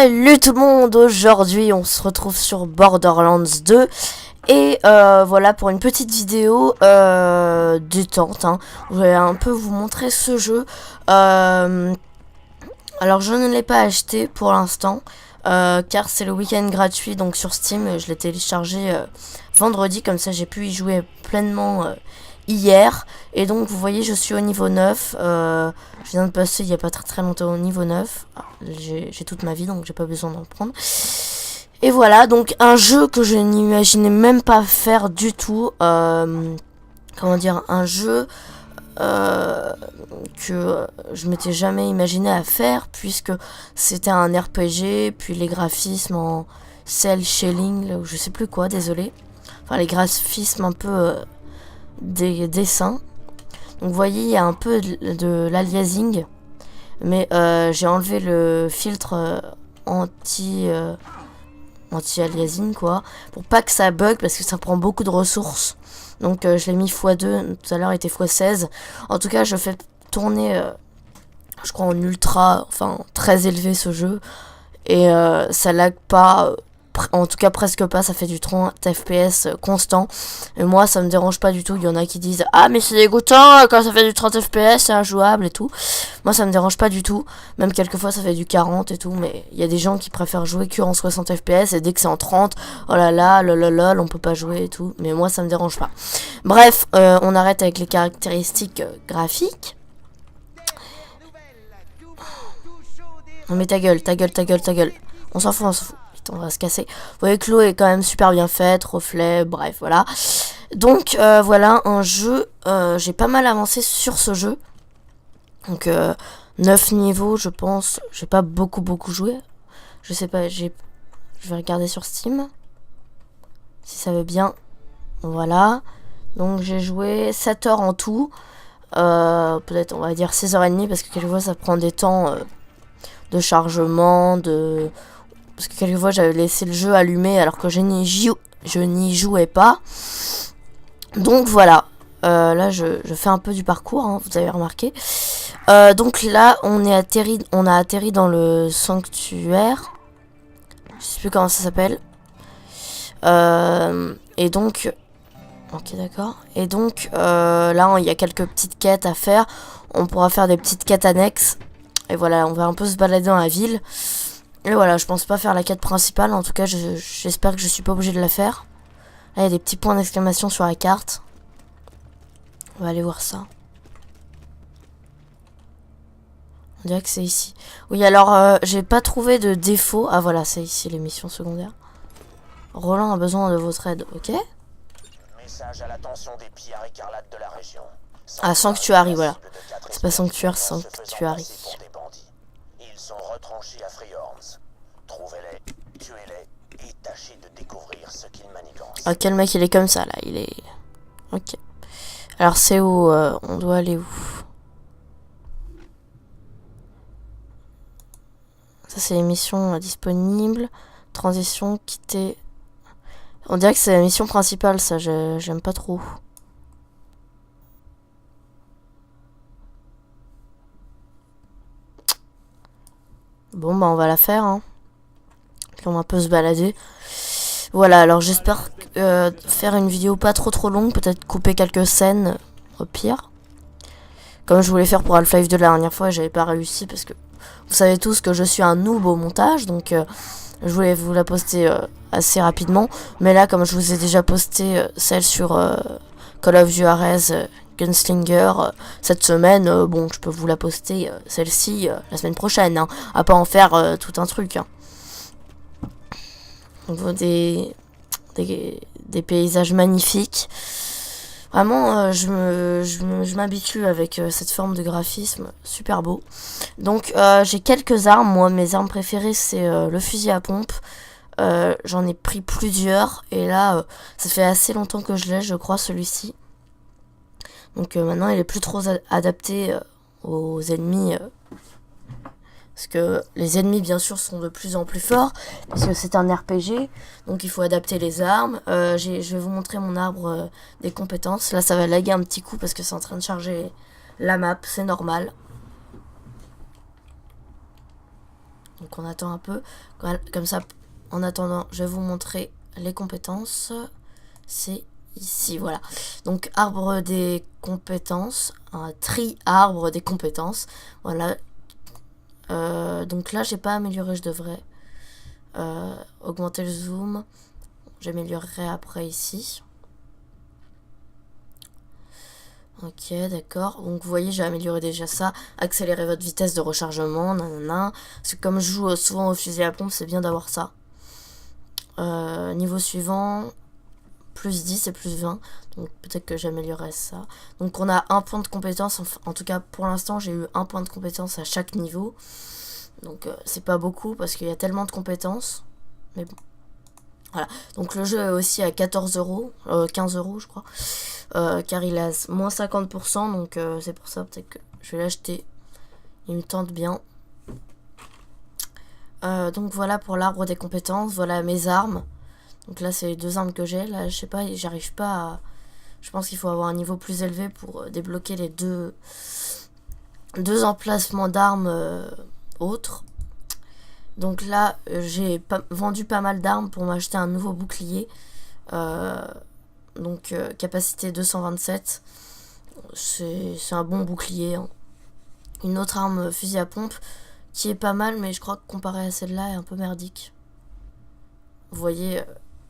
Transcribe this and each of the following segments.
Salut tout le monde, aujourd'hui on se retrouve sur Borderlands 2 et voilà pour une petite vidéo détente, hein. Je vais un peu vous montrer ce jeu. Alors je ne l'ai pas acheté pour l'instant car c'est le week-end gratuit donc sur Steam. Je l'ai téléchargé vendredi, comme ça j'ai pu y jouer pleinement hier. Et donc vous voyez, je suis au niveau 9. Je viens de passer il n'y a pas très longtemps au niveau 9. J'ai toute ma vie donc j'ai pas besoin d'en prendre. Et voilà, donc un jeu que je n'imaginais même pas faire du tout. Comment dire, un jeu que je m'étais jamais imaginé à faire, puisque c'était un RPG, puis les graphismes en cel shading, ou je sais plus quoi, désolé. Enfin les graphismes un peu des dessins. Donc vous voyez, il y a un peu de l'aliasing, mais j'ai enlevé le filtre anti-aliasing quoi, pour pas que ça bug, parce que ça prend beaucoup de ressources. Donc je l'ai mis x2, tout à l'heure il était x16. En tout cas je fais tourner, je crois en ultra, enfin très élevé ce jeu, et ça lag pas. En tout cas presque pas, ça fait du 30 fps constant. Et moi ça me dérange pas du tout. Il y en a qui disent ah mais c'est dégoûtant quand ça fait du 30 fps, c'est injouable et tout. Moi ça me dérange pas du tout. Même quelquefois ça fait du 40 et tout. Mais il y a des gens qui préfèrent jouer que en 60 fps. Et dès que c'est en 30, oh là là, lololol, on peut pas jouer et tout. Mais moi ça me dérange pas. Bref, on arrête avec les caractéristiques graphiques. Non mais ta gueule. On s'en fout. On va se casser. Vous voyez que l'eau est quand même super bien faite, reflet, bref, voilà. Donc voilà un jeu, j'ai pas mal avancé sur ce jeu. Donc 9 niveaux je pense, j'ai pas beaucoup joué. Je sais pas, je vais regarder sur Steam si ça veut bien. Voilà. Donc j'ai joué 7 heures en tout. Peut-être on va dire 6h30 parce que quelquefois ça prend des temps de chargement, parce que quelquefois j'avais laissé le jeu allumé alors que je n'y jouais pas. Donc voilà. Là je fais un peu du parcours, hein, vous avez remarqué. Donc là on a atterri dans le sanctuaire. Je sais plus comment ça s'appelle. Et donc... Ok d'accord. Et donc là il y a quelques petites quêtes à faire. On pourra faire des petites quêtes annexes. Et voilà, on va un peu se balader dans la ville. Et voilà, je pense pas faire la quête principale. En tout cas, j'espère que je suis pas obligé de la faire. Là, il y a des petits points d'exclamation sur la carte. On va aller voir ça. On dirait que c'est ici. Oui, alors, j'ai pas trouvé de défaut. Ah, voilà, c'est ici, les missions secondaires. Roland a besoin de votre aide, ok? Message à l'attention des pillards écarlates de la région. Ah, Sanctuary, voilà. C'est pas Sanctuaire, Sanctuary. Ils sont retranchés à Freehorns. Trouvez-les, tuez-les et tâchez de découvrir ce qu'ils manigancent. Ok, le mec il est comme ça là, il est... Ok. Alors c'est où on doit aller où? Ça c'est les missions disponibles. Transition, quitter... On dirait que c'est la mission principale, ça, j'aime pas trop. Bon bah on va la faire, hein. Puis on va un peu se balader. Voilà, alors j'espère faire une vidéo pas trop longue, peut-être couper quelques scènes au pire. Comme je voulais faire pour Half-Life 2 la dernière fois, j'avais pas réussi parce que vous savez tous que je suis un noob au montage, donc je voulais vous la poster assez rapidement. Mais là, comme je vous ai déjà posté celle sur Call of Juarez Gunslinger cette semaine, bon, je peux vous la poster celle-ci la semaine prochaine, hein, à pas en faire tout un truc. Hein. On voit des paysages magnifiques. Vraiment, je m'habitue avec cette forme de graphisme super beau. Donc, j'ai quelques armes. Moi, mes armes préférées, c'est le fusil à pompe. J'en ai pris plusieurs. Et là, ça fait assez longtemps que je l'ai, je crois, celui-ci. Donc, maintenant, il est plus trop adapté aux ennemis. Parce que les ennemis, bien sûr, sont de plus en plus forts. Parce que c'est un RPG. Donc, il faut adapter les armes. Je vais vous montrer mon arbre des compétences. Là, ça va laguer un petit coup parce que c'est en train de charger la map. C'est normal. Donc on attend un peu. Comme ça, en attendant, je vais vous montrer les compétences. C'est ici, voilà. Donc arbre des compétences. Un tri-arbre des compétences. Voilà. Donc là, j'ai pas amélioré, je devrais augmenter le zoom. J'améliorerai après ici. Ok, d'accord. Donc vous voyez, j'ai amélioré déjà ça. Accélérer votre vitesse de rechargement, nanana. Parce que comme je joue souvent au fusil à pompe, c'est bien d'avoir ça. Niveau suivant, plus 10 et plus 20. Donc peut-être que j'améliorerai ça. Donc on a un point de compétence. En tout cas, pour l'instant, j'ai eu un point de compétence à chaque niveau. Donc c'est pas beaucoup parce qu'il y a tellement de compétences. Mais bon. Voilà. Donc le jeu est aussi à 14 euros. 15 euros, je crois. Car il a moins 50%, donc c'est pour ça peut-être que je vais l'acheter. Il me tente bien. Donc voilà pour l'arbre des compétences. Voilà mes armes. Donc là c'est les 2 armes que j'ai. Là je sais pas, j'arrive pas à... Je pense qu'il faut avoir un niveau plus élevé pour débloquer les deux emplacements d'armes autres. Donc là j'ai vendu pas mal d'armes pour m'acheter un nouveau bouclier. Donc capacité 227, c'est un bon bouclier, hein. Une autre arme fusil à pompe qui est pas mal, mais je crois que comparé à celle-là est un peu merdique. Vous voyez,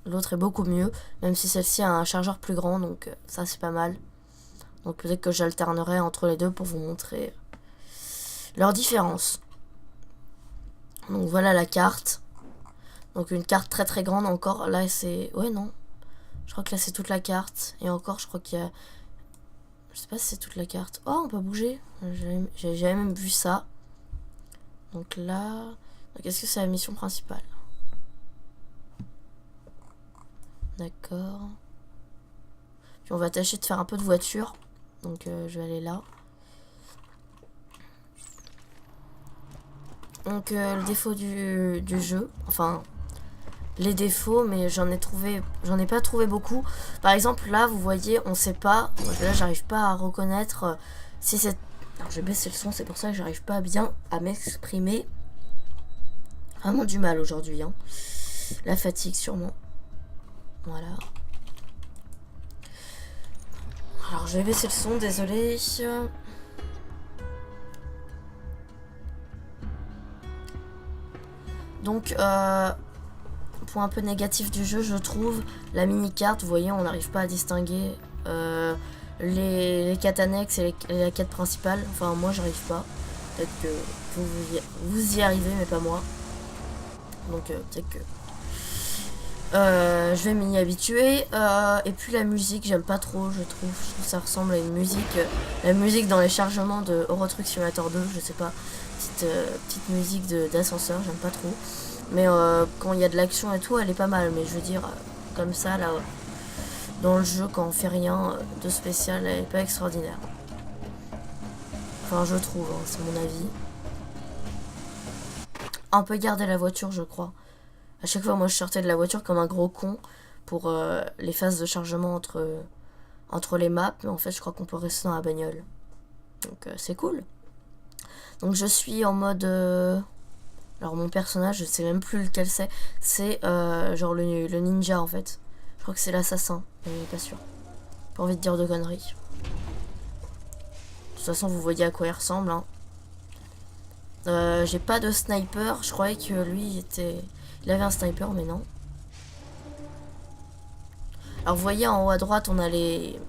l'autre est beaucoup mieux, même si celle-ci a un chargeur plus grand, donc ça c'est pas mal. Donc peut-être que j'alternerai entre les deux pour vous montrer leur différence. Donc voilà la carte. Donc une carte très très grande encore, là c'est... Ouais non. Je crois que là c'est toute la carte. Et encore je crois qu'il y a... Je sais pas si c'est toute la carte. Oh on peut bouger. J'ai jamais même vu ça. Donc là... Donc est-ce que c'est la mission principale? D'accord. Puis on va tâcher de faire un peu de voiture. Donc je vais aller là. Donc le défaut du jeu. Enfin... les défauts, mais j'en ai pas trouvé beaucoup. Par exemple là vous voyez on sait pas, là j'arrive pas à reconnaître si c'est... Alors j'ai baissé le son, c'est pour ça que j'arrive pas bien à m'exprimer. Vraiment du mal aujourd'hui, hein. La fatigue sûrement. Voilà. Alors je vais baisser le son, désolé. Donc point un peu négatif du jeu, je trouve, la mini-carte, vous voyez, on n'arrive pas à distinguer les quêtes annexes et la quête principale. Enfin, moi, j'arrive pas. Peut-être que vous y arrivez, mais pas moi. Donc, peut-être que je vais m'y habituer. Et puis, la musique, j'aime pas trop, je trouve. Je trouve que ça ressemble à une musique... la musique dans les chargements de Euro Truck Simulator 2, je sais pas. Petite musique d'ascenseur, j'aime pas trop. Mais quand il y a de l'action et tout, elle est pas mal. Mais je veux dire, comme ça, là, dans le jeu, quand on fait rien de spécial, elle est pas extraordinaire. Enfin, je trouve, hein, c'est mon avis. On peut garder la voiture, je crois. À chaque fois, moi, je sortais de la voiture comme un gros con pour les phases de chargement entre les maps. Mais en fait, je crois qu'on peut rester dans la bagnole. Donc, c'est cool. Donc, je suis en mode... Alors mon personnage, je sais même plus lequel c'est. C'est genre le ninja en fait. Je crois que c'est l'assassin, mais pas sûr. Pas envie de dire de conneries. De toute façon, vous voyez à quoi il ressemble, hein. J'ai pas de sniper. Je croyais que lui, il avait un sniper, mais non. Alors vous voyez en haut à droite, on a les...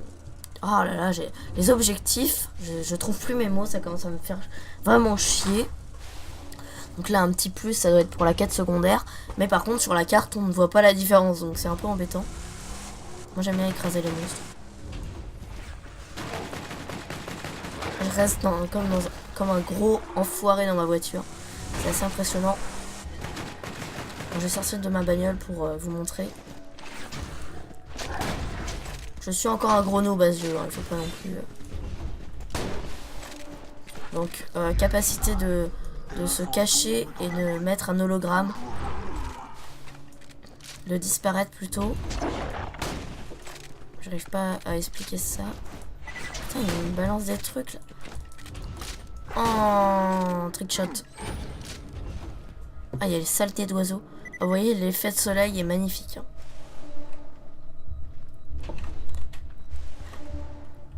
Oh là là, j'ai les objectifs. Je trouve plus mes mots, ça commence à me faire vraiment chier. Donc là, un petit plus, ça doit être pour la quête secondaire. Mais par contre, sur la carte, on ne voit pas la différence. Donc c'est un peu embêtant. Moi, j'aime bien écraser les monstres. Je reste comme un gros enfoiré dans ma voiture. C'est assez impressionnant. Alors, je vais sortir de ma bagnole pour vous montrer. Je suis encore un gros noob à ce jeu. Hein, il faut pas non plus... Donc, capacité de se cacher et de mettre un hologramme. De disparaître plutôt. J'arrive pas à expliquer ça. Putain, il me balance des trucs là. Oh, trickshot. Ah, il y a les saletés d'oiseaux. Vous voyez, l'effet de soleil est magnifique. Hein.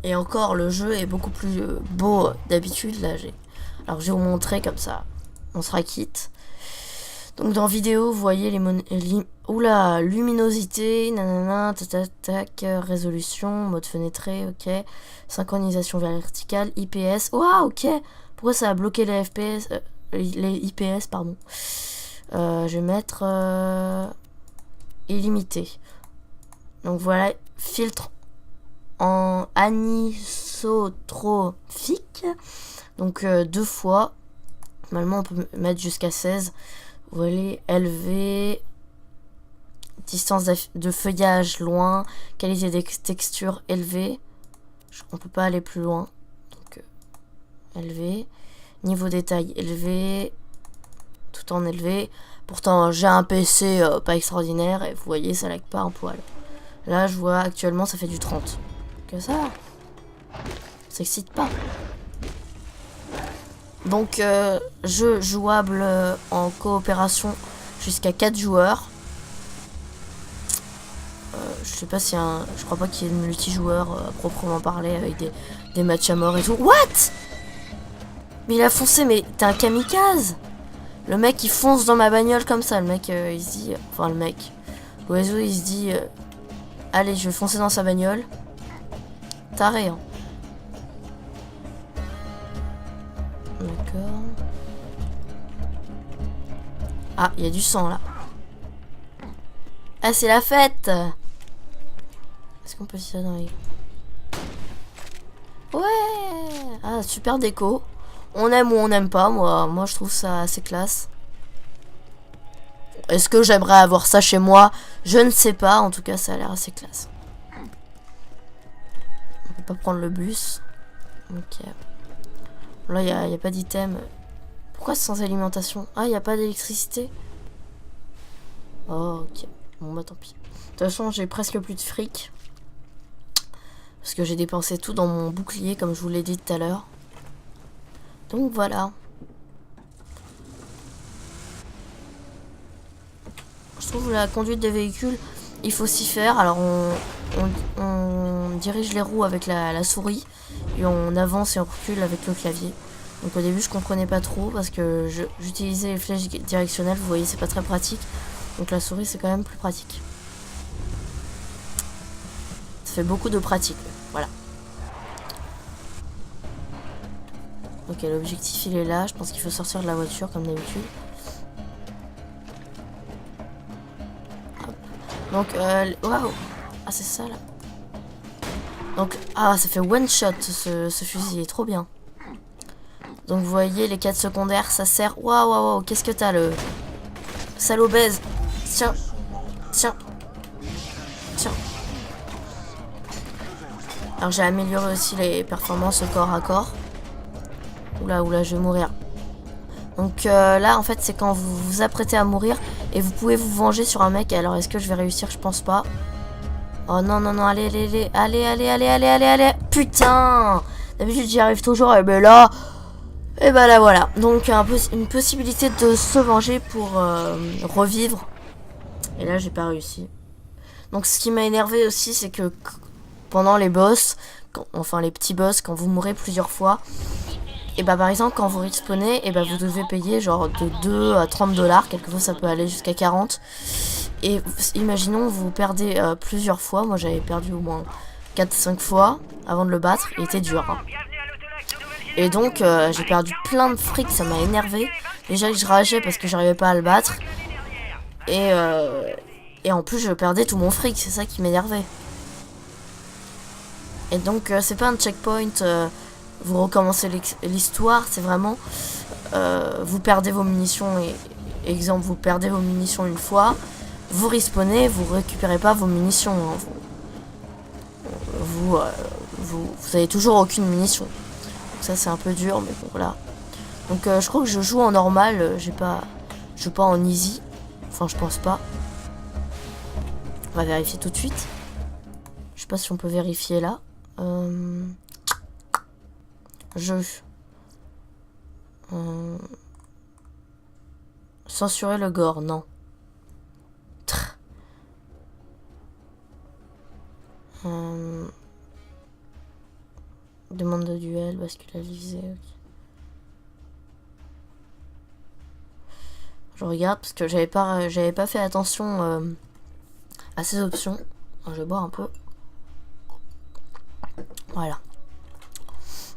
Et encore, le jeu est beaucoup plus beau d'habitude. Là, alors, je vais vous montrer comme ça. On sera quitte. Donc, dans vidéo, vous voyez oula, luminosité, nanana, tac, résolution, mode fenêtré, ok. Synchronisation verticale, IPS. Waouh, ok. Pourquoi ça a bloqué les FPS les IPS, pardon. Je vais mettre illimité. Donc voilà, filtre en anisotrophique. Donc 2 fois. Normalement, on peut mettre jusqu'à 16. Vous voyez, élevé. Distance de feuillage loin. Qualité des textures élevée. On peut pas aller plus loin. Donc élevé. Niveau détail élevé. Tout en élevé. Pourtant, j'ai un PC pas extraordinaire. Et vous voyez, ça lag pas un poil. Là, je vois actuellement, ça fait du 30. Que ça s'excite pas. Donc, jeu jouable en coopération jusqu'à 4 joueurs. Je sais pas s'il y a un... Je crois pas qu'il y ait de multijoueur à proprement parler avec des matchs à mort et tout. What? Mais il a foncé, mais t'es un kamikaze. Le mec, il fonce dans ma bagnole comme ça. Le mec, il se dit... Enfin, le mec. L'oiseau, il se dit... Allez, je vais foncer dans sa bagnole. Taré, hein. D'accord. Ah, il y a du sang, là. Ah, c'est la fête. Est-ce qu'on peut se dans les... Ouais. Ah, super déco. On aime ou on n'aime pas. Moi, je trouve ça assez classe. Est-ce que j'aimerais avoir ça chez moi? Je ne sais pas. En tout cas, ça a l'air assez classe. On peut pas prendre le bus. Ok. Là, il n'y a pas d'item. Pourquoi sans alimentation? Ah, il n'y a pas d'électricité. Oh, ok. Bon, bah tant pis. De toute façon, j'ai presque plus de fric. Parce que j'ai dépensé tout dans mon bouclier, comme je vous l'ai dit tout à l'heure. Donc voilà. Je trouve la conduite des véhicules, il faut s'y faire. Alors on dirige les roues avec la souris. Et on avance et on recule avec le clavier. Donc au début je comprenais pas trop parce que j'utilisais les flèches directionnelles. Vous voyez, c'est pas très pratique. Donc la souris c'est quand même plus pratique. Ça fait beaucoup de pratique. Voilà. Ok, l'objectif il est là. Je pense qu'il faut sortir de la voiture comme d'habitude. Donc, waouh! Ah, c'est ça là. Donc, ah, ça fait one shot ce fusil, il est trop bien. Donc, vous voyez, les quêtes secondaires, ça sert. Waouh, waouh, waouh, qu'est-ce que t'as, le salaud baise? Tiens, tiens, tiens. Alors, j'ai amélioré aussi les performances au corps à corps. Oula, oula, je vais mourir. Donc là, en fait, c'est quand vous vous apprêtez à mourir et vous pouvez vous venger sur un mec. Alors, est-ce que je vais réussir? Je pense pas. Oh non, non, non, allez, allez, allez, allez, allez, allez, allez, allez. Putain! D'habitude, j'y arrive toujours. Et ben là, voilà. Donc, une possibilité de se venger pour revivre. Et là, j'ai pas réussi. Donc, ce qui m'a énervé aussi, c'est que pendant les boss, enfin les petits boss, quand vous mourrez plusieurs fois, et bah par exemple quand vous respawnez, et bah vous devez payer genre de 2 à 30 $, quelquefois ça peut aller jusqu'à 40. Et imaginons vous perdez plusieurs fois, moi j'avais perdu au moins 4-5 fois avant de le battre, il était dur. Hein. Et donc j'ai perdu plein de fric, ça m'a énervé. Déjà que je rageais parce que j'arrivais pas à le battre. Et en plus je perdais tout mon fric, c'est ça qui m'énervait. Et donc c'est pas un checkpoint... vous recommencez l'histoire, c'est vraiment vous perdez vos munitions et exemple vous perdez vos munitions une fois, vous respawnez, vous récupérez pas vos munitions, hein, vous avez toujours aucune munition. Donc ça c'est un peu dur, mais bon voilà. Donc je crois que je joue en normal, je joue pas en easy, enfin je pense pas. On va vérifier tout de suite. Je sais pas si on peut vérifier là. Censurer le gore, non. Demande de duel, bascule à visée, ok. Je regarde parce que j'avais pas fait attention à ces options. Je vais boire un peu. Voilà.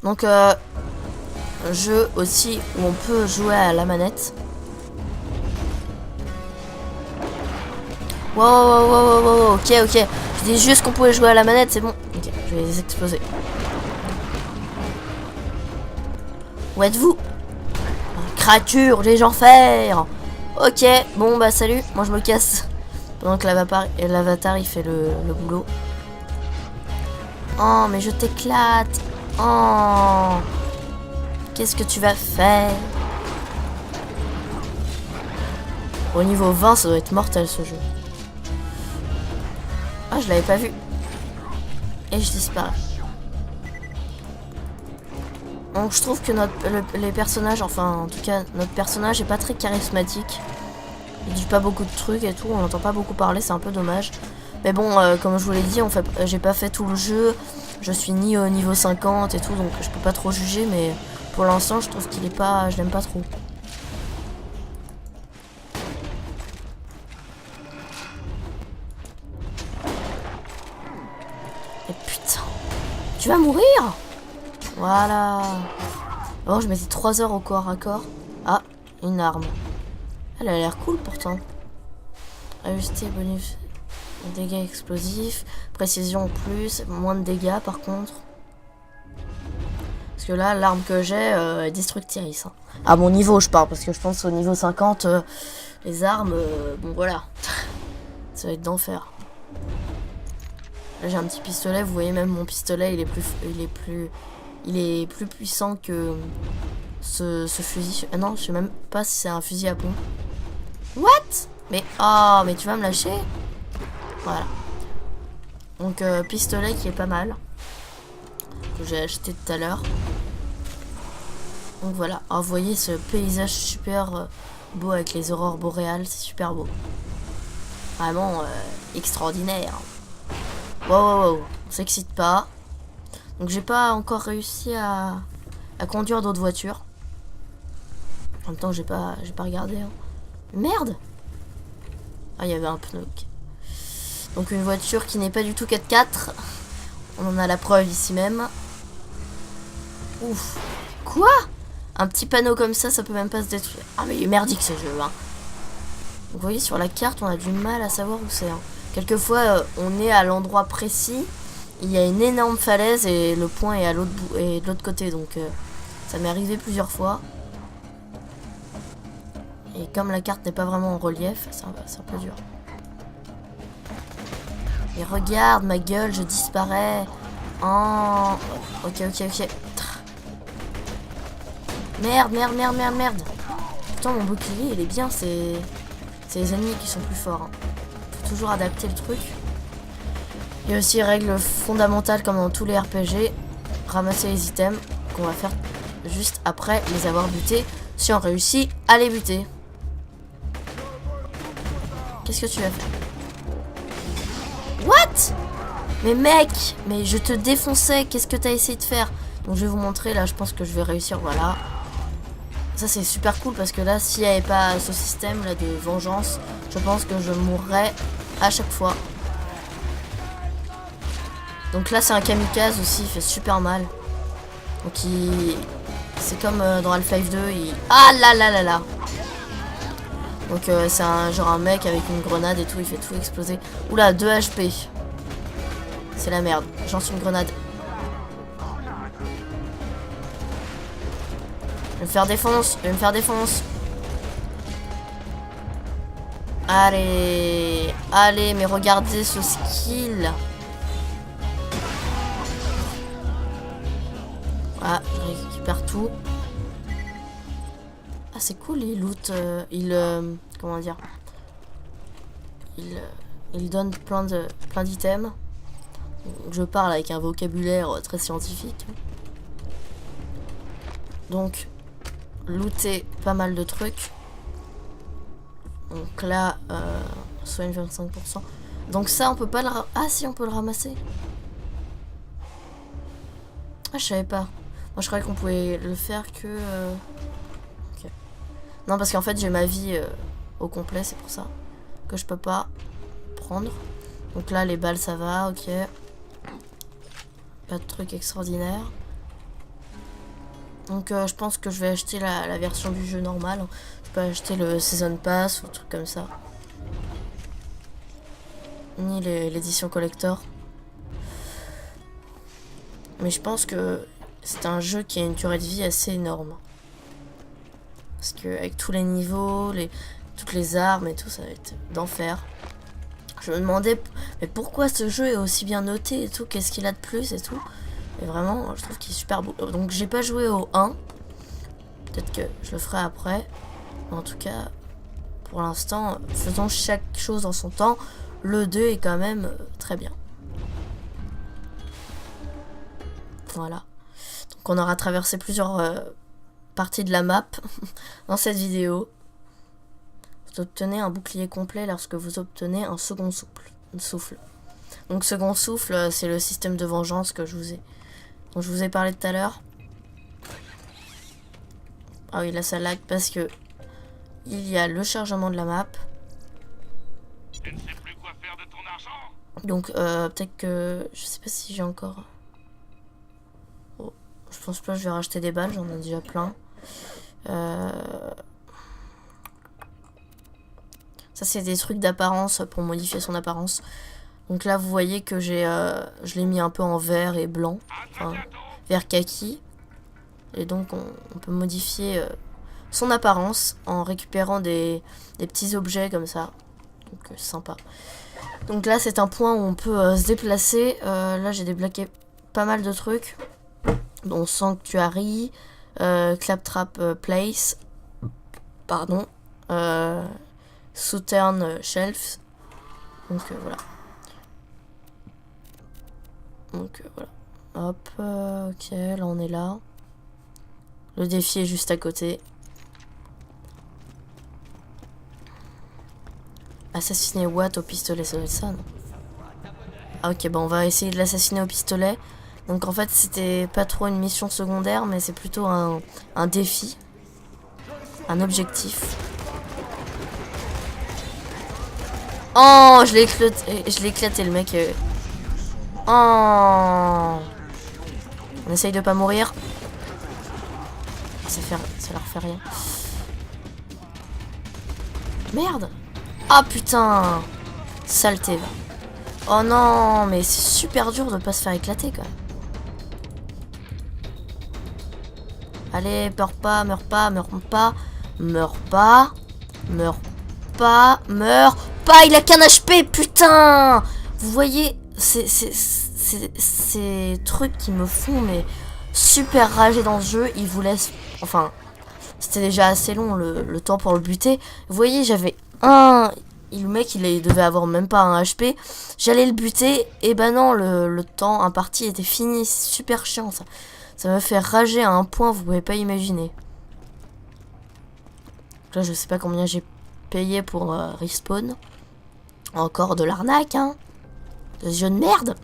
Donc jeu aussi où on peut jouer à la manette. Wow, ok. Je dis juste qu'on pouvait jouer à la manette, c'est bon. Ok, je vais les exploser. Où êtes-vous? Créature des enfers. Ok, bon bah salut, moi je me casse. Pendant que l'avatar il fait le boulot. Oh mais je t'éclate. Oh, qu'est-ce que tu vas faire? Au niveau 20 ça doit être mortel ce jeu. Ah je l'avais pas vu. Et je disparais. Donc je trouve que les personnages, enfin en tout cas notre personnage est pas très charismatique. Il dit pas beaucoup de trucs et tout, on n'entend pas beaucoup parler, c'est un peu dommage. Mais bon, comme je vous l'ai dit, j'ai pas fait tout le jeu. Je suis ni au niveau 50 et tout, donc je peux pas trop juger, mais pour l'instant je trouve qu'il est pas. Je l'aime pas trop. Et putain. Tu vas mourir? Voilà. Oh, je mettais 3 heures au corps à corps. Ah, une arme. Elle a l'air cool pourtant. Ajuster bonus. Dégâts explosifs. Précision plus. Moins de dégâts par contre. Parce que là, l'arme que j'ai est destructrice. Hein. À mon niveau, je parle. Parce que je pense au niveau 50, les armes, bon voilà. Ça va être d'enfer. Là, j'ai un petit pistolet. Vous voyez même mon pistolet, il est plus puissant que ce fusil. Ah non, je sais même pas si c'est un fusil à pompe. What? Mais oh, mais tu vas me lâcher? Voilà. Donc pistolet qui est pas mal. Que j'ai acheté tout à l'heure. Donc voilà. Oh, vous voyez ce paysage super beau avec les aurores boréales. C'est super beau. Vraiment extraordinaire. Wow. On s'excite pas. Donc j'ai pas encore réussi à conduire d'autres voitures. En même temps j'ai pas regardé. Hein. Merde. Ah il y avait un pneu. Donc une voiture qui n'est pas du tout 4x4. On en a la preuve ici même. Ouf. Quoi? Un petit panneau comme ça peut même pas se détruire. Ah mais il est merdique ce jeu. Hein. Donc, vous voyez sur la carte on a du mal à savoir où c'est. Hein. Quelquefois on est à l'endroit précis. Il y a une énorme falaise et le point est de l'autre côté. Donc ça m'est arrivé plusieurs fois. Et comme la carte n'est pas vraiment en relief, c'est un peu dur. Et regarde ma gueule, je disparais. Oh. Ok. Merde. Putain, mon bouclier, il est bien. C'est les ennemis qui sont plus forts. Hein. Faut toujours adapter le truc. Il y a aussi règles fondamentales comme dans tous les RPG. Ramasser les items qu'on va faire juste après les avoir butés. Si on réussit à les buter. Qu'est-ce que tu vas faire? What? Mais mec, mais je te défonçais. Qu'est-ce que t'as essayé de faire? Donc je vais vous montrer. Là, je pense que je vais réussir. Voilà. Ça, c'est super cool parce que là, s'il n'y avait pas ce système là de vengeance, je pense que je mourrais à chaque fois. Donc là, c'est un kamikaze aussi. Il fait super mal. Donc c'est comme dans Half-Life 2. Ah là. Donc c'est un mec avec une grenade et tout, il fait tout exploser. Oula, 2 HP. C'est la merde, j'en suis une grenade. Je vais me faire défonce. Allez, mais regardez ce skill. Ah, je récupère tout. Ah, c'est cool, il loot, comment dire, il donne plein d'items. Je parle avec un vocabulaire très scientifique. Donc, looter pas mal de trucs. Donc là, soigne 25%. Donc ça, on peut pas le... Ah si, on peut le ramasser. Ah, je savais pas. Moi, je croyais qu'on pouvait le faire que... Ok. Non, parce qu'en fait, j'ai ma vie au complet, c'est pour ça que je peux pas prendre. Donc là, les balles, ça va, ok. Pas de truc extraordinaire. Donc je pense que je vais acheter la version du jeu normale. Je peux acheter le Season Pass ou un truc comme ça. Ni l'édition collector. Mais je pense que c'est un jeu qui a une durée de vie assez énorme. Parce que avec tous les niveaux, toutes les armes et tout, ça va être d'enfer. Je me demandais mais pourquoi ce jeu est aussi bien noté et tout, qu'est-ce qu'il a de plus et tout. Et vraiment, je trouve qu'il est super beau. Donc j'ai pas joué au 1. Peut-être que je le ferai après. Mais en tout cas, pour l'instant, faisons chaque chose en son temps. Le 2 est quand même très bien. Voilà. Donc on aura traversé plusieurs parties de la map dans cette vidéo. Vous obtenez un bouclier complet lorsque vous obtenez un second souffle. Donc second souffle, c'est le système de vengeance dont je vous ai parlé tout à l'heure. Ah oui, là ça lag parce que il y a le chargement de la map. Tu ne sais plus quoi faire de ton argent? Donc peut-être que... Je sais pas si j'ai encore... Oh, je pense pas que je vais racheter des balles, j'en ai déjà plein. Ça c'est des trucs d'apparence pour modifier son apparence. Donc là vous voyez que je l'ai mis un peu en vert et blanc. Enfin, vert kaki. Et donc on peut modifier son apparence en récupérant des petits objets comme ça. Donc sympa. Donc là c'est un point où on peut se déplacer. Là j'ai débloqué pas mal de trucs. Dont Sanctuary, Claptrap Place, pardon, Southern Shelves. Donc voilà. Donc voilà. Hop, ok, là on est là. Le défi est juste à côté. Assassiner Watt au pistolet, ça doit être ça, non? Ah ok, bon on va essayer de l'assassiner au pistolet. Donc en fait c'était pas trop une mission secondaire, mais c'est plutôt un défi. Un objectif. Oh, je l'ai éclaté le mec. Oh. On essaye de pas mourir. Ça leur fait rien. Merde. Ah putain. Saleté va. Oh non, mais c'est super dur de pas se faire éclater quand même. Allez, meurs pas, meurs pas, meurs pas, meurs pas, meurs pas, meurs pas. Il a qu'un HP, putain. Vous voyez, ces trucs qui me font mais super rager dans ce jeu. Ils vous laissent, enfin, c'était déjà assez long le temps pour le buter. Vous voyez, j'avais un... Le mec, il devait avoir même pas un HP. J'allais le buter. Et ben non, le temps imparti était fini. C'est super chiant, ça. Ça me fait rager à un point, vous pouvez pas imaginer. Là, je sais pas combien j'ai payé pour respawn. Encore de l'arnaque, hein. De jeu de merde.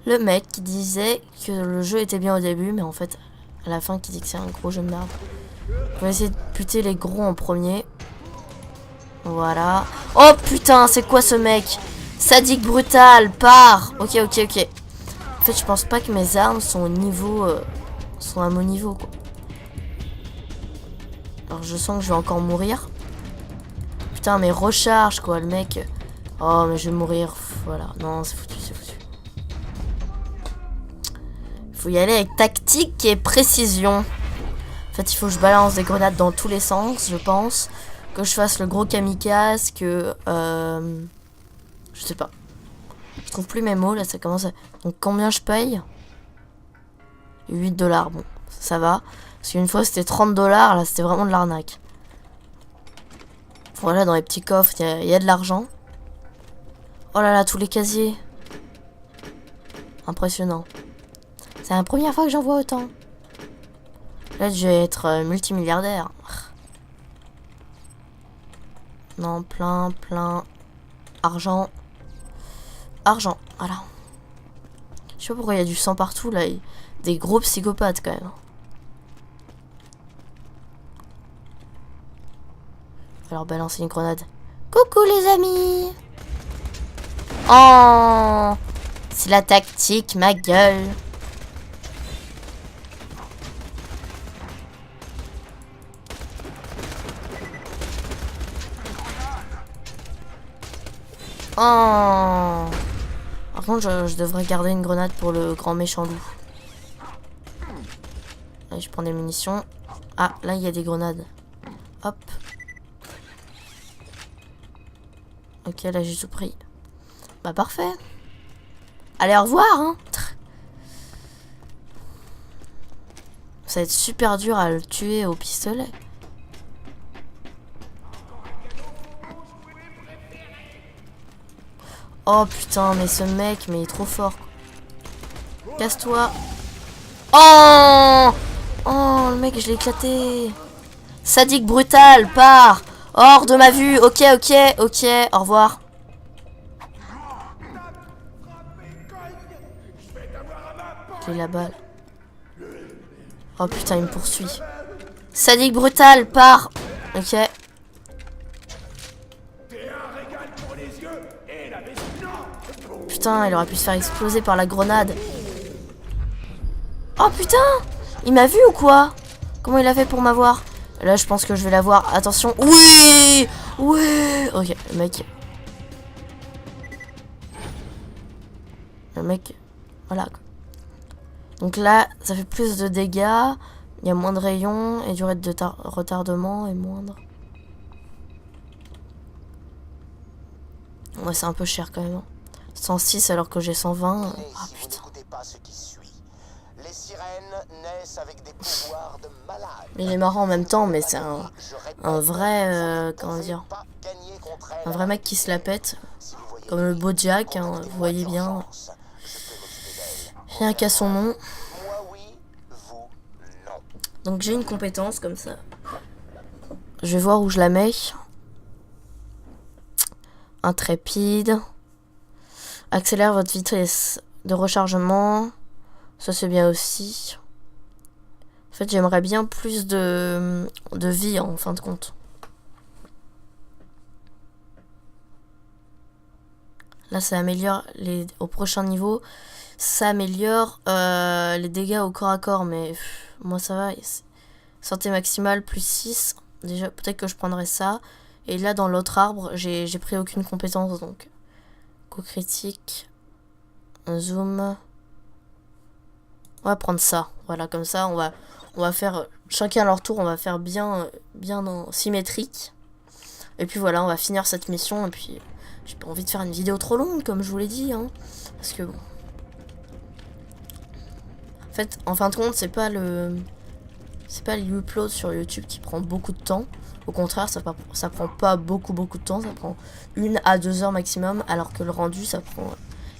Le mec qui disait que le jeu était bien au début, mais en fait, à la fin, qui dit que c'est un gros jeu de merde. On va essayer de buter les gros en premier. Voilà. Oh putain, c'est quoi ce mec? Sadique brutal, part. Ok. En fait, je pense pas que mes armes sont au niveau, sont à mon niveau, quoi. Alors, je sens que je vais encore mourir. Putain, mais recharge, quoi, le mec. Oh, mais je vais mourir. Voilà. Non, c'est foutu. Faut y aller avec tactique et précision. En fait, il faut que je balance des grenades dans tous les sens, je pense. Que je fasse le gros kamikaze, que... je sais pas. Je trouve plus mes mots, là, ça commence à... Donc, combien je paye? 8 $, bon, ça va. Parce qu'une fois, c'était 30 $, là, c'était vraiment de l'arnaque. Voilà, dans les petits coffres, il y a de l'argent. Oh là là, tous les casiers. Impressionnant. C'est la première fois que j'en vois autant. Là, je vais être multimilliardaire. Non, plein. Argent. Argent, voilà. Je sais pas pourquoi il y a du sang partout, là. Des gros psychopathes, quand même. Alors, balancer une grenade. Coucou, les amis! Oh! C'est la tactique, ma gueule. Oh! Par contre, je devrais garder une grenade pour le grand méchant loup. Allez, je prends des munitions. Ah, là, il y a des grenades. Hop. Ok, là, j'ai tout pris. Bah, parfait. Allez, au revoir, hein. Ça va être super dur à le tuer au pistolet. Oh putain, mais ce mec, mais il est trop fort. Casse-toi. Oh! Oh, le mec, je l'ai éclaté. Sadique brutal, pars. Hors de ma vue. Ok, au revoir. J'ai la balle. Oh putain, il me poursuit. Sadique brutal, pars. Ok. Putain, il aurait pu se faire exploser par la grenade. Oh putain! Il m'a vu ou quoi? Comment il a fait pour m'avoir? Là, je pense que je vais l'avoir. Attention. Oui! Oui! Ok, le mec. Le mec. Voilà. Donc là, ça fait plus de dégâts. Il y a moins de rayons et durée de retardement est moindre. Ouais, c'est un peu cher quand même. 106 alors que j'ai 120. Ah putain. Les sirènes naissent avec des pouvoirs de malade. Il est marrant en même temps, mais c'est un vrai, comment dire, un vrai mec qui se la pète, comme le beau Jack, hein, vous voyez bien. Rien qu'à son nom. Donc j'ai une compétence comme ça. Je vais voir où je la mets. Intrépide. Accélère votre vitesse de rechargement. Ça c'est bien aussi. En fait j'aimerais bien plus de vie en fin de compte. Là ça améliore au prochain niveau. Ça améliore les dégâts au corps à corps. Mais moi ça va. Santé maximale plus 6. Déjà peut-être que je prendrais ça. Et là dans l'autre arbre j'ai pris aucune compétence. Donc coup critique. Zoom. On va prendre ça. Voilà, comme ça, on va faire chacun à leur tour. On va faire bien symétrique. Et puis voilà, on va finir cette mission. Et puis, j'ai pas envie de faire une vidéo trop longue, comme je vous l'ai dit. Hein, parce que bon. En fait, en fin de compte, c'est pas l'upload sur YouTube qui prend beaucoup de temps. Au contraire, ça prend pas beaucoup de temps. Ça prend 1 à 2 heures maximum. Alors que le rendu, ça prend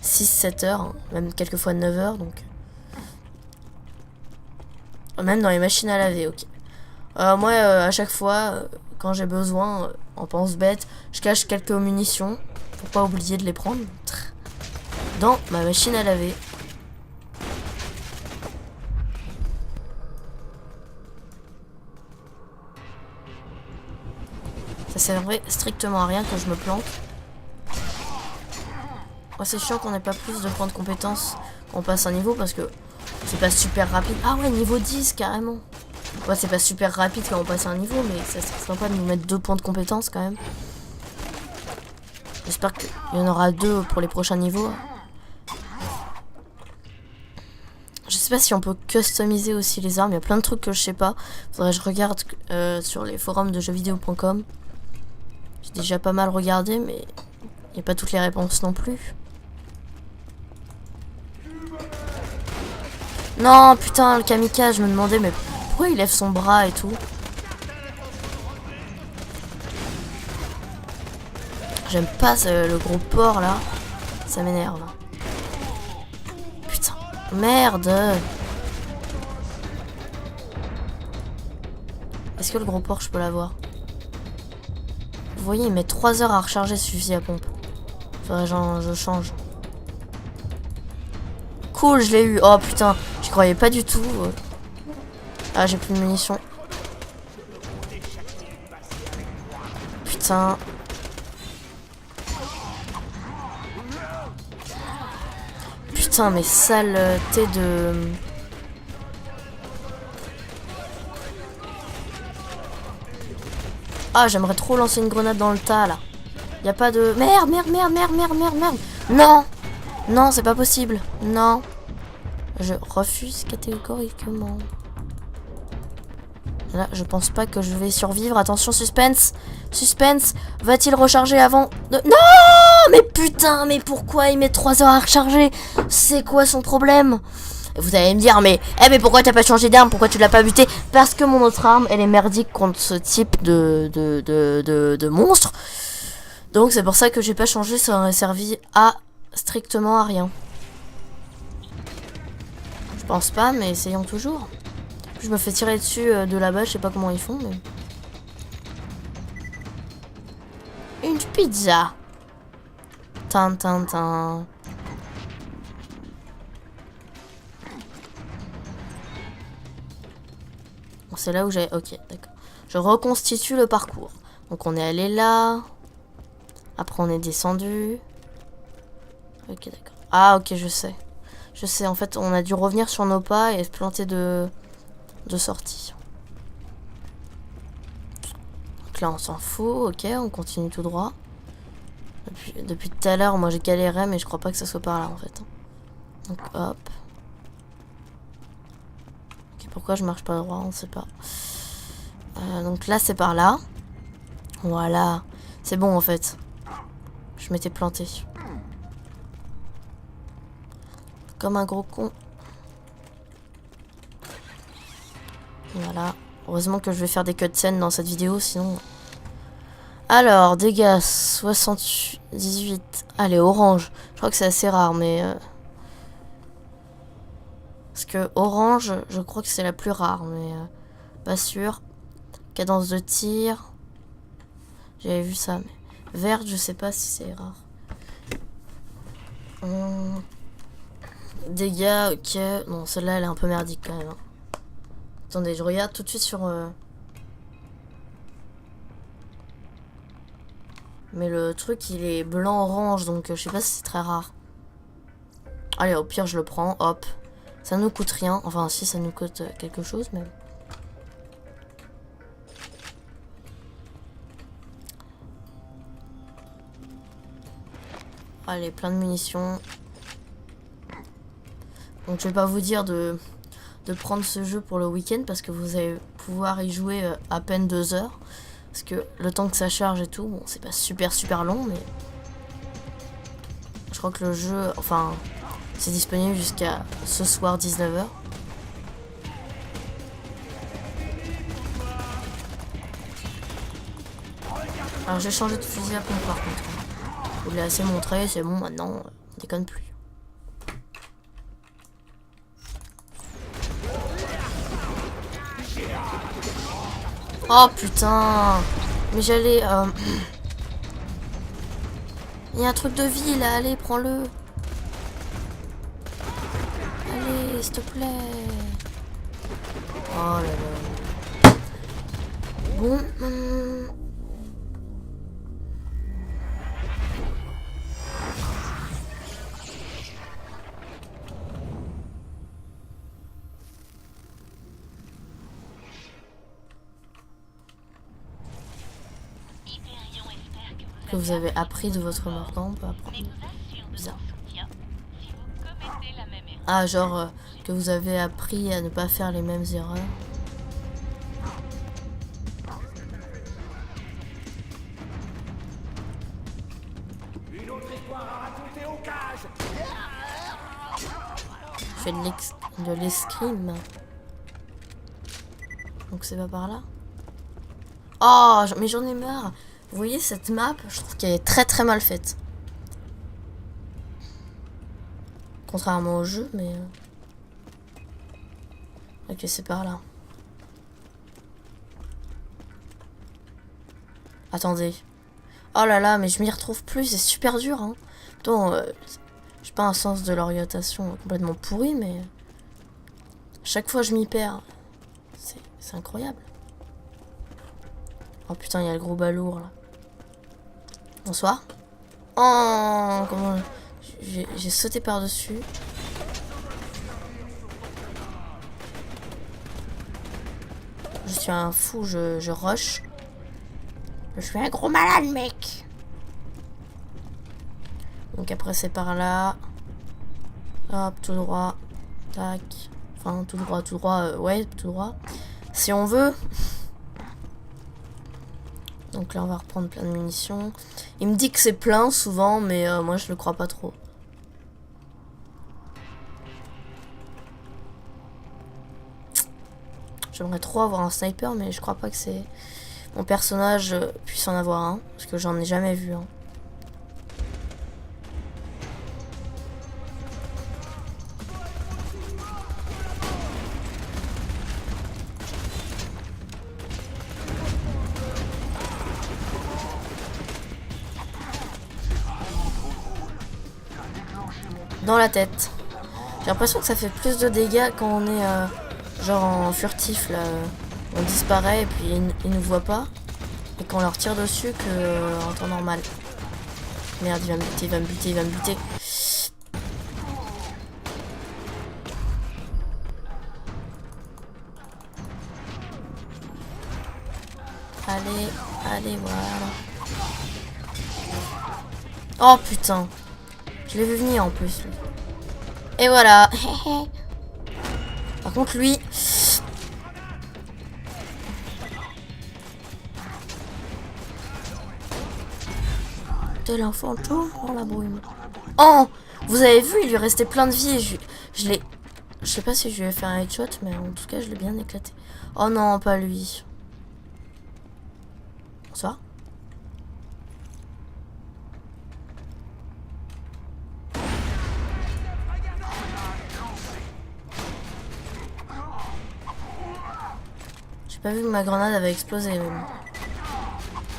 6-7 heures. Hein, même quelquefois 9 heures. Donc. Même dans les machines à laver, ok. Moi, à chaque fois, quand j'ai besoin, en pense bête, je cache quelques munitions. Pour pas oublier de les prendre. Dans ma machine à laver. Ça servait strictement à rien que je me plante. Oh, c'est chiant qu'on n'ait pas plus de points de compétence quand on passe un niveau parce que c'est pas super rapide. Ah ouais, niveau 10 carrément. Ouais, c'est pas super rapide quand on passe un niveau, mais ça serait sympa de nous mettre 2 points de compétence quand même. J'espère qu'il y en aura 2 pour les prochains niveaux. Je sais pas si on peut customiser aussi les armes. Il y a plein de trucs que je sais pas. Faudrait que je regarde sur les forums de jeuxvideo.com. J'ai déjà pas mal regardé, mais il n'y a pas toutes les réponses non plus. Non, putain, le kamikaze, je me demandais, mais pourquoi il lève son bras et tout? J'aime pas le gros porc, là. Ça m'énerve. Putain, merde. Est-ce que le gros porc, je peux l'avoir? Vous voyez, il met 3 heures à recharger ce fusil à pompe. Faudrait genre, je change. Cool, je l'ai eu. Oh putain, j'y croyais pas du tout. Ah, j'ai plus de munitions. Putain. Putain, mais saleté de... Ah, j'aimerais trop lancer une grenade dans le tas, là. Y a pas de... Merde, merde, merde, merde, merde, merde, merde. Non. Non, c'est pas possible. Non. Je refuse catégoriquement. Là, je pense pas que je vais survivre. Attention, suspense. Suspense. Va-t-il recharger avant de... Non. Mais putain, mais pourquoi il met 3 heures à recharger? C'est quoi son problème? Et vous allez me dire, mais pourquoi t'as pas changé d'arme? Pourquoi tu l'as pas buté? Parce que mon autre arme, elle est merdique contre ce type de monstre. Donc c'est pour ça que j'ai pas changé, ça aurait servi à strictement à rien. Je pense pas, mais essayons toujours. Je me fais tirer dessus de là-bas, je sais pas comment ils font, mais... Une pizza. Tin, tin, tin. Bon, c'est là où j'ai... Ok, d'accord. Je reconstitue le parcours. Donc on est allé là. Après on est descendu. Ok, d'accord. Ah, ok, je sais. Je sais, en fait, on a dû revenir sur nos pas et se planter de sortie. Donc là, on s'en fout. Ok, on continue tout droit. Depuis tout à l'heure, moi j'ai galéré, mais je crois pas que ça soit par là, en fait. Donc, hop. Ok, pourquoi je marche pas droit, on sait pas. Donc là, c'est par là. Voilà. C'est bon, en fait. Je m'étais planté. Comme un gros con. Voilà. Heureusement que je vais faire des cutscenes dans cette vidéo, sinon... Alors, dégâts, 78. Allez, orange. Je crois que c'est assez rare, mais... Parce que orange, je crois que c'est la plus rare, mais... Pas sûr. Cadence de tir. J'avais vu ça, mais... Verte, je sais pas si c'est rare. Dégâts, ok. Non, celle-là, elle est un peu merdique, quand même. Hein. Attendez, je regarde tout de suite sur... Mais le truc, il est blanc-orange, donc je sais pas si c'est très rare. Allez, au pire, je le prends, hop. Ça nous coûte rien. Enfin, si, ça nous coûte quelque chose, mais... Allez, plein de munitions. Donc, je vais pas vous dire de prendre ce jeu pour le week-end, parce que vous allez pouvoir y jouer à peine 2 heures. Parce que le temps que ça charge et tout, bon, c'est pas super long, mais... Je crois que le jeu, enfin, c'est disponible jusqu'à ce soir 19 h. Alors j'ai changé de fusil à pompe par contre. Je vous l'ai assez montré, c'est bon, maintenant, on déconne plus. Oh putain! Mais j'allais... Il y a un truc de vie là, allez, prends-le. Allez, s'il te plaît. Oh là là. Bon. Que vous avez appris de votre marquant, on peut apprendre. Bizarre. Ah, genre que vous avez appris à ne pas faire les mêmes erreurs. Je fais de l'escrime. Donc c'est pas par là. Oh, mais j'en ai marre. Vous voyez cette map, je trouve qu'elle est très mal faite. Contrairement au jeu, mais... Ok, c'est par là. Attendez. Oh là là, mais je m'y retrouve plus, c'est super dur, hein. Pourtant, j'ai pas un sens de l'orientation complètement pourri, mais... chaque fois, je m'y perds. C'est incroyable. Oh putain, il y a le gros balourd, là. Bonsoir. Oh, comment... J'ai sauté par-dessus. Je suis un fou, je rush. Je suis un gros malade, mec. Donc après, c'est par là. Hop, tout droit. Tac. Enfin, tout droit, ouais, tout droit. Si on veut. Donc là, on va reprendre plein de munitions. Il me dit que c'est plein, souvent, mais moi, je le crois pas trop. J'aimerais trop avoir un sniper, mais je crois pas que c'est... mon personnage puisse en avoir un. Parce que j'en ai jamais vu un. Dans la tête. J'ai l'impression que ça fait plus de dégâts quand on est genre en furtif là. On disparaît et puis ils nous voient pas. Et qu'on leur tire dessus que en temps normal. Merde, il va me buter, il va me buter, il va me buter. Allez, allez, voilà. Oh putain. Je l'ai vu venir en plus. Et voilà. Par contre lui... tel un fantôme dans la brume. Oh, vous avez vu, il lui restait plein de vie et je l'ai... je sais pas si je lui ai fait un headshot, mais en tout cas je l'ai bien éclaté. Oh non, pas lui. Bonsoir. J'ai pas vu que ma grenade avait explosé.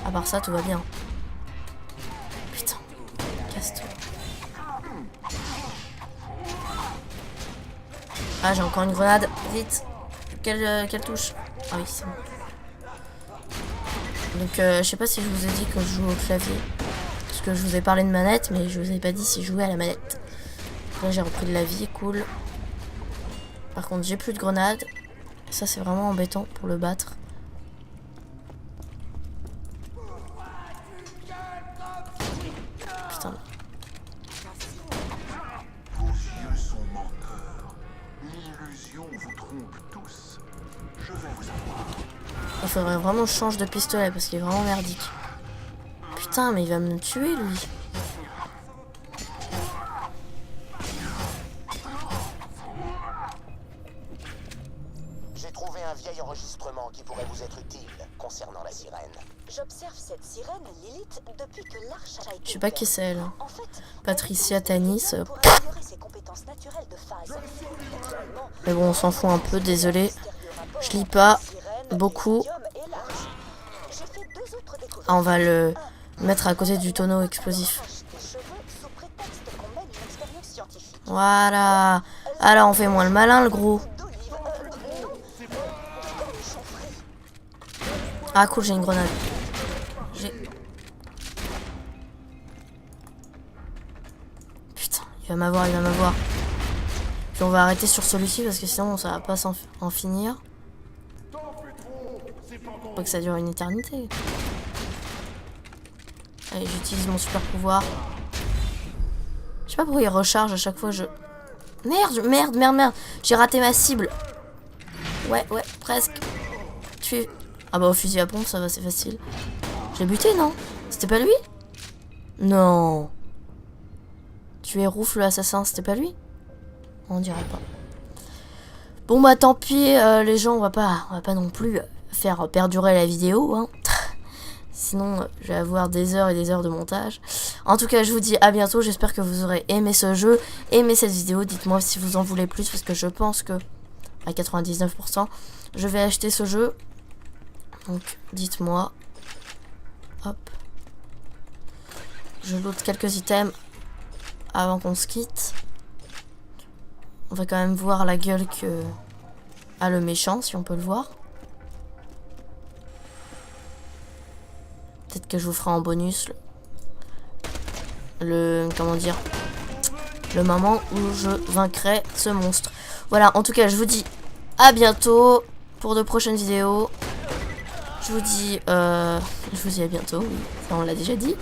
À part ça, tout va bien. Putain, casse-toi. Ah, j'ai encore une grenade. Vite. Quelle touche? Ah oui, c'est bon. Donc, je sais pas si je vous ai dit que je joue au clavier. Parce que je vous ai parlé de manette, mais je vous ai pas dit si je jouais à la manette. Là, j'ai repris de la vie, cool. Par contre, j'ai plus de grenades. Ça, c'est vraiment embêtant pour le battre. Putain. Vos yeux sont menteurs. L'illusion vous trompe tous. Je vais vous avoir. Il faudrait vraiment que je change de pistolet parce qu'il est vraiment merdique. Putain, mais il va me tuer, lui. J'ai trouvé un vieil enregistrement qui pourrait vous être utile concernant la sirène. J'observe cette sirène, Lilith, depuis que l'arche a été... Je sais pas qui c'est, elle. En fait, Patricia Tanis. pour améliorer ses compétences naturelles de phase. Actuellement, Mais bon, on s'en fout un peu, désolé. Je lis pas beaucoup. j'ai fait 2 autres découvertes. Ah, on va le mettre à côté du tonneau explosif. Des cheveux sous prétexte qu'on mène une expérience scientifique. Voilà. Alors, on fait moins le malin, le gros. D'olive, non, cornichon frit. Ah, cool, j'ai une grenade. Putain, il va m'avoir, il va m'avoir. Puis on va arrêter sur celui-ci parce que sinon ça va pas en finir. Faut que ça dure une éternité. Allez, j'utilise mon super pouvoir. Je sais pas pourquoi il recharge à chaque fois. Merde. J'ai raté ma cible. Ouais, presque. Tué. Ah bah au fusil à pompe, ça va, c'est facile. J'ai buté, non? C'était pas lui? Non. Tuer Rouf l'assassin, c'était pas lui? On dirait pas. Bon bah tant pis, les gens, on va pas non plus faire perdurer la vidéo, hein. Sinon, je vais avoir des heures et des heures de montage. En tout cas, je vous dis à bientôt. J'espère que vous aurez aimé ce jeu, aimé cette vidéo. Dites-moi si vous en voulez plus, parce que je pense que à 99%, je vais acheter ce jeu. Donc, dites-moi. Hop. je loot quelques items avant qu'on se quitte. On va quand même voir la gueule que a le méchant, si on peut le voir. Peut-être que je vous ferai en bonus comment dire, le moment où je vaincrai ce monstre. Voilà, en tout cas, je vous dis à bientôt pour de prochaines vidéos. Je vous dis à bientôt, oui, ça on l'a déjà dit.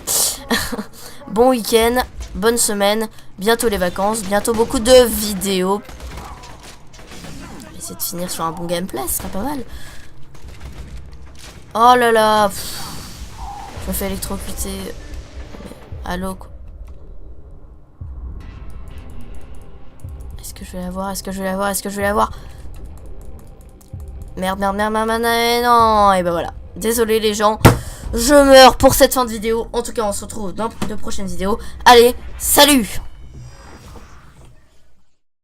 Bon week-end, bonne semaine, bientôt les vacances, bientôt beaucoup de vidéos. Je vais essayer de finir sur un bon gameplay, ce serait pas mal. Oh là là, je me fais électrocuter. Allô quoi. Est-ce que je vais l'avoir? Est-ce que je vais l'avoir? Est-ce que je vais l'avoir? Merde, non. Et ben voilà. Désolé les gens. Je meurs pour cette fin de vidéo. En tout cas, on se retrouve dans de prochaines vidéos. Allez, salut!